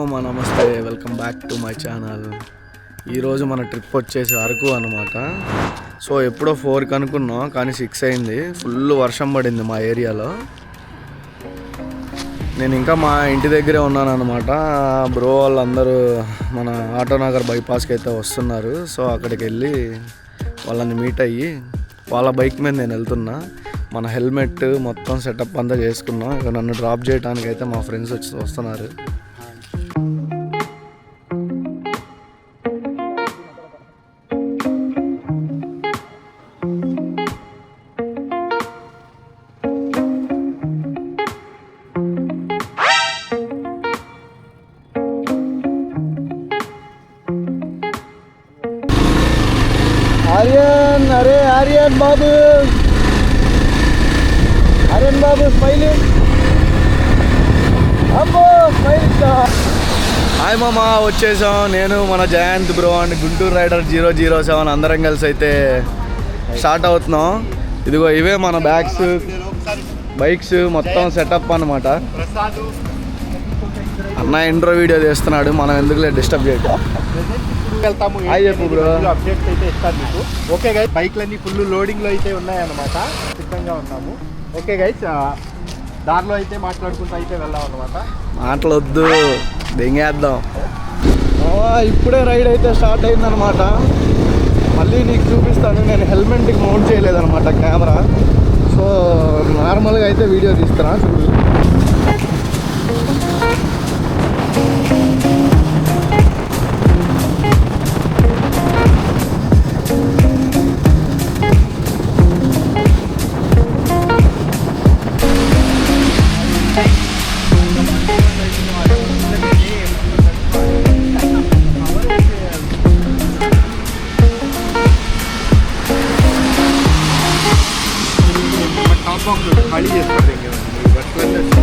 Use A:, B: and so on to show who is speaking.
A: నమస్తే, welcome back to my channel. ఈరోజు మన ట్రిప్ వచ్చేసి అరకు అనమాట. సో ఎప్పుడో 4కి అనుకున్నాం, కానీ 6 అయింది. ఫుల్ వర్షం పడింది మా ఏరియాలో. నేను ఇంకా మా ఇంటి దగ్గరే ఉన్నాను అనమాట. బ్రో వాళ్ళందరూ మన ఆటోనగర్ బైపాస్కి అయితే వస్తున్నారు. సో అక్కడికి వెళ్ళి వాళ్ళని మీట్ అయ్యి వాళ్ళ బైక్ మీద నేను వెళ్తున్నా. మన హెల్మెట్ మొత్తం సెటప్ అంతా చేసుకున్నాం. ఇక నన్ను డ్రాప్ చేయడానికి అయితే మా ఫ్రెండ్స్ వస్తున్నారు. ఆర్యన్, అరే ఆర్యన్ బాబు, ఆర్యన్ బాబు స్మైలింగ్, అబ్బో స్మైలింగ్. హాయ్ మామ, వచ్చేసాం. నేను మన Jayant bro and Guntur rider 007 అందరం కలిసి అయితే స్టార్ట్ అవుతున్నాం. ఇదిగో ఇవే మన బ్యాగ్స్, బైక్స్ మొత్తం సెటప్ అనమాట. అన్న ఇంట్రో వీడియో చేస్తున్నాడు, మనం ఎందుకులే డిస్టర్బ్ చేయటం.
B: వెళ్తాము.
A: చెప్పు బ్రో,
B: అప్డేట్స్ అయితే ఇస్తాను మీకు. ఓకే గైస్, బైక్లన్నీ ఫుల్ లోడింగ్లో అయితే ఉన్నాయన్నమాట. సిద్ధంగా ఉన్నాము. ఓకే గైస్, దారిలో అయితే మాట్లాడుకుంటూ అయితే వెళ్దాం అనమాట.
A: మాటలొద్దు, దెంగేద్దాం. ఇప్పుడే రైడ్ అయితే స్టార్ట్ అయిందనమాట. మళ్ళీ నీకు చూపిస్తాను. నేను హెల్మెట్కి మౌంట్ చేయలేదన్నమాట కెమెరా. సో నార్మల్గా అయితే వీడియో తీస్తున్నా, చూడు.
B: ఖాళీ చేస్తారు.